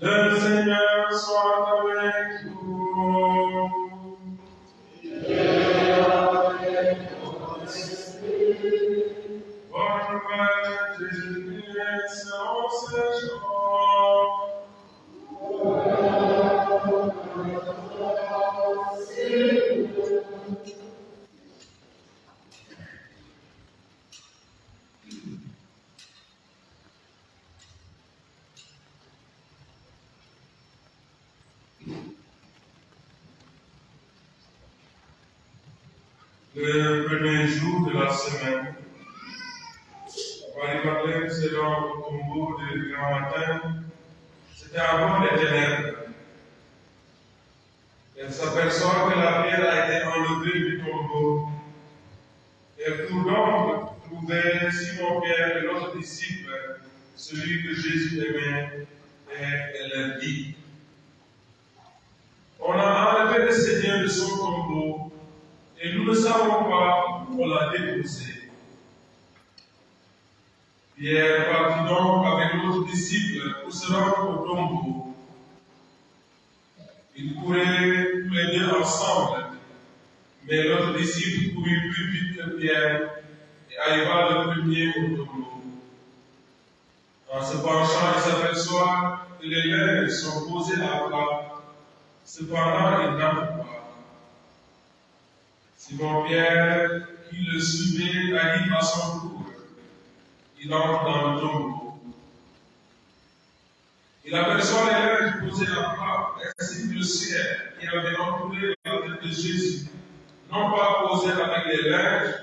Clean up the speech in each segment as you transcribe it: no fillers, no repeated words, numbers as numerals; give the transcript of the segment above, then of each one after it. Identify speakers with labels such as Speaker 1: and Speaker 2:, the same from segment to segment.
Speaker 1: Le Seigneur soit avec vous. Bonne nouvelle de Jésus-Christ en ce jour. Le premier jour de la semaine, Marie-Madeleine se rend au tombeau de grand matin. C'était avant les ténèbres. Elle s'aperçoit que la pierre a été enlevée du tombeau. Elle court donc trouver Simon-Pierre et l'autre disciple, celui que Jésus aimait, et elle leur dit: on a enlevé le Seigneur de son tombeau, et nous ne savons pas où on l'a déposé. Pierre partit donc avec l'autre disciple pour se rendre au tombeau. Ils couraient tous les deux ensemble, mais l'autre disciple courut plus vite que Pierre et arriva le premier au tombeau. En se penchant, il s'aperçoit que les linges sont posés à plat. Cependant, il n'entre pas. Simon-Pierre, qui le suivait, arrive à son tour. Il entre dans le tombeau. Il aperçoit les linges posés à plat, ainsi que le ciel qui avait entouré la tête de Jésus, non pas posé avec les linges,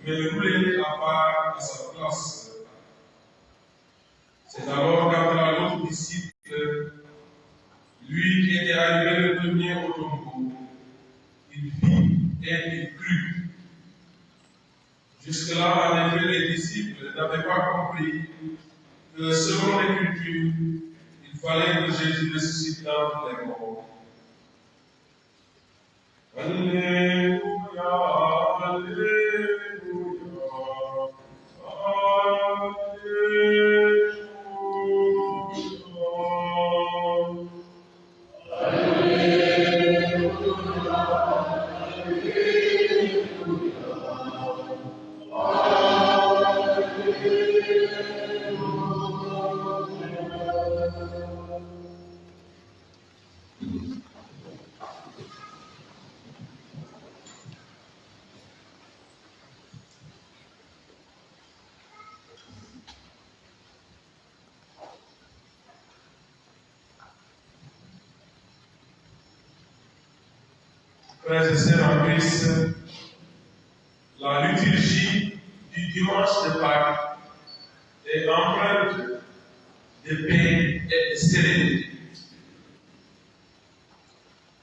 Speaker 1: mais roulé à part à sa place. C'est alors qu'entra l'autre disciple, lui qui était arrivé le premier au tombeau. Il vit et il crut. Jusque-là, en effet, les disciples n'avaient pas compris que selon l'Écriture, il fallait que Jésus ressuscite d'entre les morts. Alléluia, Alléluia, Alléluia. Frères et sœurs en Christ, la liturgie du dimanche de Pâques est empreinte de paix et de sérénité.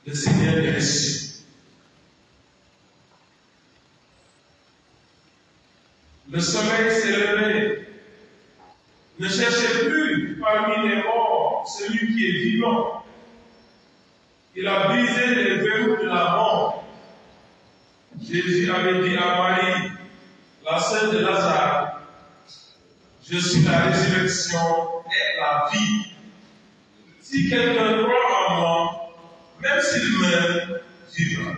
Speaker 1: Le Seigneur est reçu. Le soleil s'est levé. Ne cherchez plus parmi les morts celui qui est vivant. Il a brisé les verrous de la mort. Jésus avait dit à Marie, la sœur de Lazare: je suis la résurrection et la vie. Si quelqu'un croit en moi, même s'il meurt, vivra.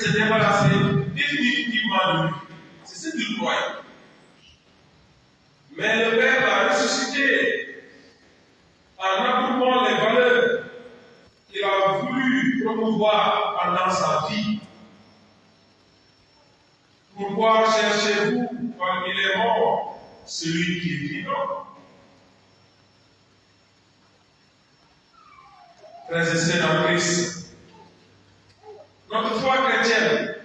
Speaker 1: se débarrasser définitivement de lui. C'est ce qu'il croyait. Mais le Père l'a ressuscité en approuvant les valeurs qu'il a voulu promouvoir pendant sa vie. Pourquoi cherchez-vous parmi les morts celui qui est vivant? Frères et sœurs en Christ, notre foi chrétienne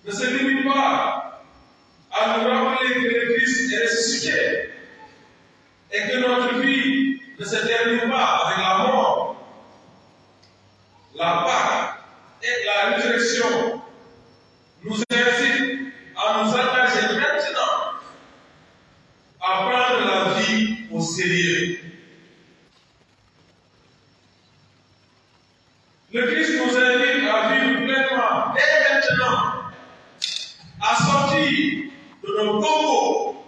Speaker 1: ne se limite pas à nous rappeler que le Christ est ressuscité et que notre vie ne se termine pas avec la mort, la Pâque et la résurrection nous incite à nous engager maintenant à prendre la vie au sérieux. Le Christ nous invite à vivre pleinement, dès maintenant, à sortir de nos tombeaux.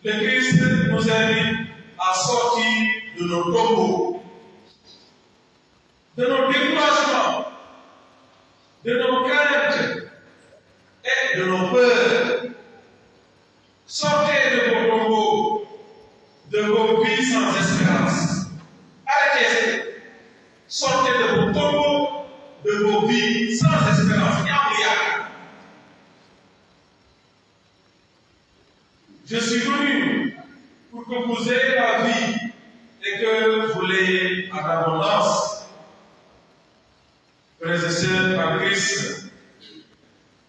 Speaker 1: Le Christ nous invite à sortir de nos tombeaux, de nos découragements, de nos craintes et de nos peurs. Sortez de vos tombeaux, de vos vies sans espérance. Arrêtez. Sortez de vos tombeaux, de vos vies sans espérance. Je suis venu pour que vous ayez la vie et que vous l'ayez en abondance. Frères et sœurs en Christ,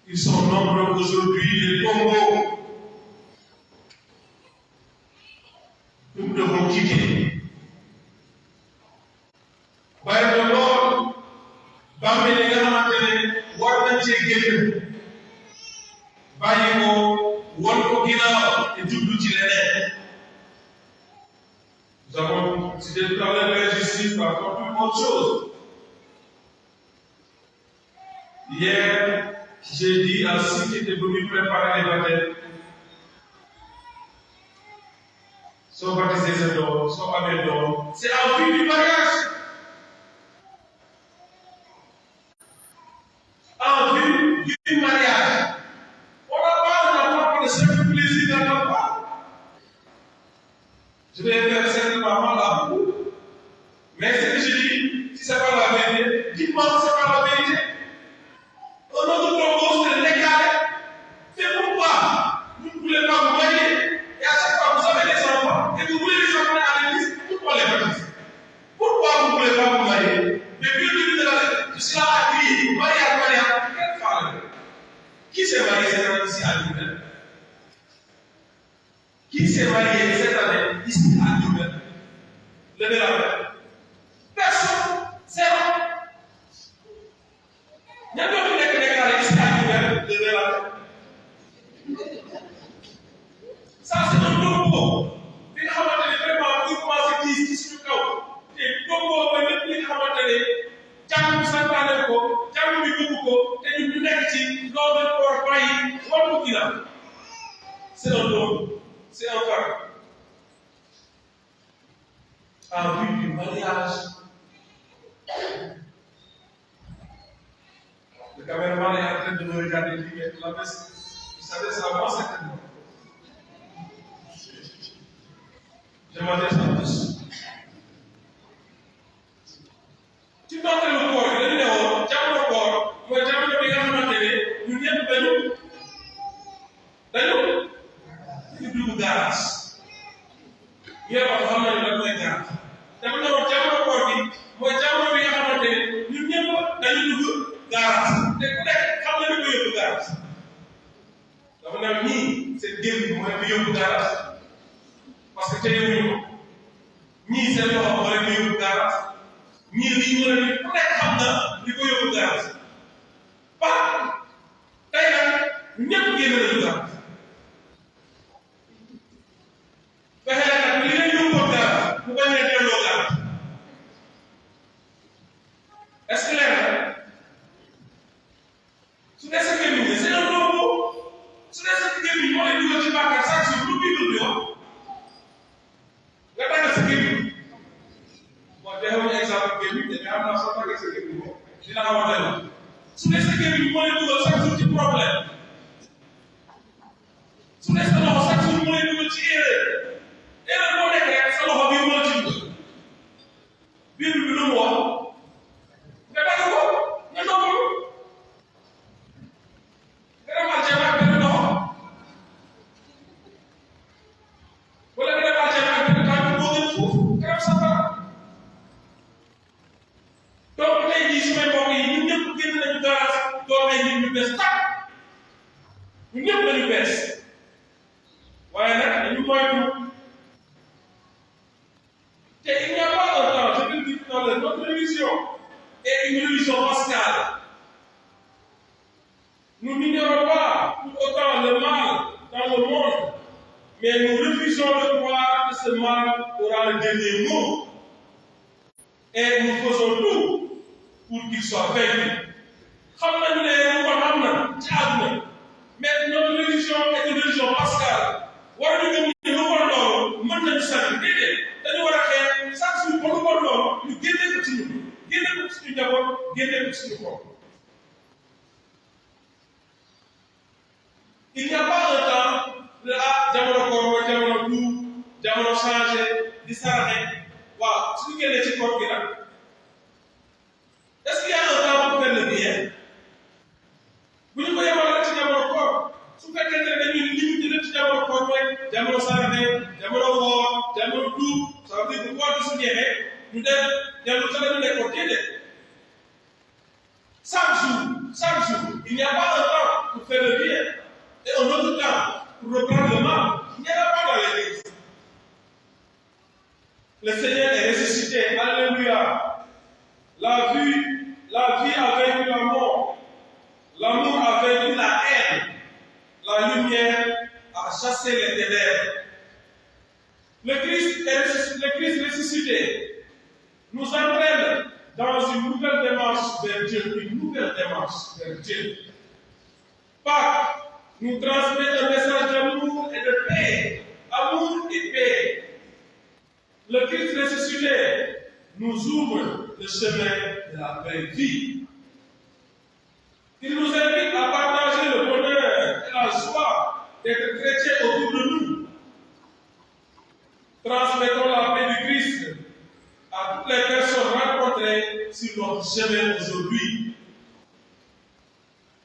Speaker 1: ils sont nombreux aujourd'hui les tombeaux que nous devons quitter. Bàyyi ko lool bàmmeel yi nga xamante ne war nañ cee génn bàyyi ko wan ko ginnaaw te jublu ci leneen. Nous avons cité tout à l'heure l'injustice par contre une autre chose. Hier, j'ai dit à ceux qui étaient venus préparer les baptêmes, soo baptisé sa doom, soo amee doom, c'est en vue du mariage. En vue du mariage. On n'a pas de simple plaisir dans notre part. Je vais faire certainement mal à vous. Mais ce que je dis, si ce n'est pas la vérité, dites-moi que ce n'est pas la vérité. Un autre propos, c'est l'égaré. C'est pourquoi vous ne voulez pas vous marier. Et à chaque fois, vous avez des enfants. Et vous voulez les emmener à l'église. Pourquoi les baptiser? Pourquoi vous ne voulez pas vous marier? Depuis le début de l'année, je suis là à crier. Maria. Quelle femme? Qui s'est marié cette année ici à Lille? Qui s'est marié cette année ici à Lille? Levez la main. Personne. Zéro. Il y a d'autres qui déclarent ici à Lille. Levez la main. Ça, c'est un propos. Li nga xamante ne vraiment ñu commencé gis ci suñu kaw. Te propos ba lépp li nga xamante ne jàmm bi santaane ko, jàmm bi bëgg ko, te ñun ñu nekk ci loolu dañ ko war a bàyyi wàllu ginnaaw. C'est un don, c'est un fardeau. En vue du mariage. Le caméraman est en train de me regarder lui, la messe. Vous savez, c'est la moi certainement. Je m'adresse à tous. Tu portes le corps, le numéro, jamono corps, mooy jamono bi nga xamante ne ñun ñëpp dañu dugg garage. Yéen wax xam nañu lan mooy garage. Dafa ne woon jamono corps bi mooy jamono bi nga xamante ne ñun ñëpp dañu dugg garage. Te ku nekk xam na ni ko yóbbu garage. Dafa ne ñii seen génn mooy bi yóbbu garage parce que téyewuñu ko. Ñii seen loxo moo leen di yóbbu garage. ñii lii ñu ne ku nekk xam na li ko yóbbu garage. Ba tey nag ñëpp génn nañu garage. fexe nag li leen yóbbu garage bu bañ a delloo garage. est-ce que leer na su dee sa gémmiñ c'est un robot su dee sa gémmiñ moo lay dugal ci bàkkaar chaque jour lu Bible bi wax nga tàggal sa gémmiñ bon joxewuñu exemple gémmiñ mais am naa soo tàggal sa gémmiñ moom dina xaw a dellu su dee sa kër bi moo lay dugal chaque jour ci problème su dee sa loxo chaque jour moo lay dugal ci erreur boo nekk rek sa loxo bii moo la ci dugal biir bi lu mu wax nga dagg ko nga noppalu nga dem àjjana ak benn loxo wala nga dem àjjana ak benn tànk moo gën fuuf nga dem safara donc tey jii su may mbokk yi ñun ñëpp génn nañu garage doon ay nit ñu bees tàkk ñun ñëpp lañu bees waaye nag dañu moytu te il n'y a pas un temps je le dis dans notre religion est une religion pascale. Nous n'ignorons pas pour autant le mal dans le monde, mais nous refusons de croire que ce mal aura le dernier mot. Et nous faisons tout pour qu'il soit vaincu. Xam nañu ne lu ko am na ci àdduna mais notre religion est une religion pascale. war nañu gëm ne lu ko loolu mën nañu sànni déedéet dañu war a xeex chaque jour ba lu ko loolu ñu génne ko ci ñun génne ko ci suñu njaboot génne ko ci suñu bopp. Il n'y a pas un temps de jamono koor wala jamono tuub jamono changé di saraxe waaw suñu génnee ci koor gi nag est-ce qu'il y a un temps pour faire le bien bu ñu ko yemale ci jamono koor su fekkee ne dañuy limité ci jamono koor mooy jamono saraxe jamono woor jamono tuub ça veut dire que koor bi su jeexee ñu dem dellu ca la ñu nekkoon déedéet chaque jour il n'y a pas un temps pour faire le bien et un autre temps pour reprendre le mal. Il n'y en a pas dans l'église. Le Seigneur est ressuscité. Alléluia. La vie a vaincu la mort. L'amour a vaincu la haine. La lumière a chassé les ténèbres. Le Christ ressuscité nous entraîne dans une nouvelle démarche vers Dieu. Pâques nous transmet un message d'amour et de paix. Amour et paix. Le Christ ressuscité nous ouvre le chemin de la vraie vie. Il nous invite à partager le bonheur et la joie d'être chrétiens autour de nous. Transmettons la paix du Christ à toutes les personnes rencontrées sur notre chemin aujourd'hui.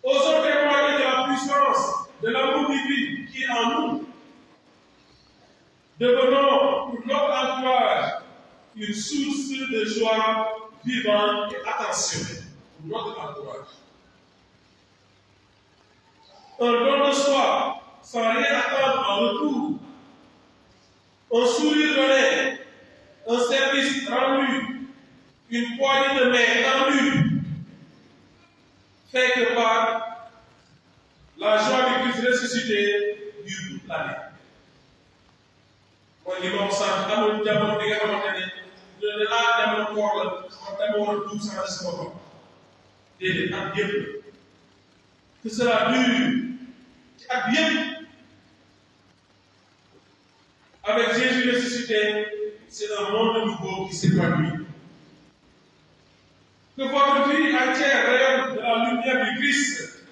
Speaker 1: Osons témoigner de la puissance de l'amour divin qui est en nous. Devenons pour notre entourage une source de joie vivante et attentionnée pour notre entourage. Un don de soi sans rien attendre en retour. Un sourire donné, un service rendu, une poignée de main tendue, fait que par la joie du Christ ressuscité dure toute l'année. Mooy li ma wax sànq amul jamono bi nga xamante ne ñu ne jamono koor la man dama war a tuub sama si boppam déedéet at yëpp que cela dure ci at yëpp. Avec Jésus ressuscité, c'est un monde nouveau qui s'épanouit. Que votre vie entière rayonne de la lumière du Christ.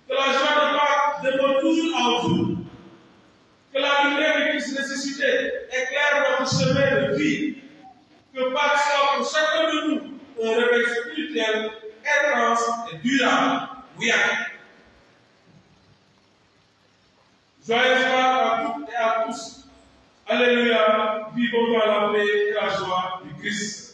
Speaker 1: Que la joie de Pâques demeure toujours en vous. Que la lumière du Christ ressuscité éclaire votre chemin de vie. Que Pâques soit pour chacun de nous un réveil spirituel intense et durable. Oui. Joyeuse Pâques à toutes et à tous. Alléluia. Vivons dans la paix et la joie du Christ.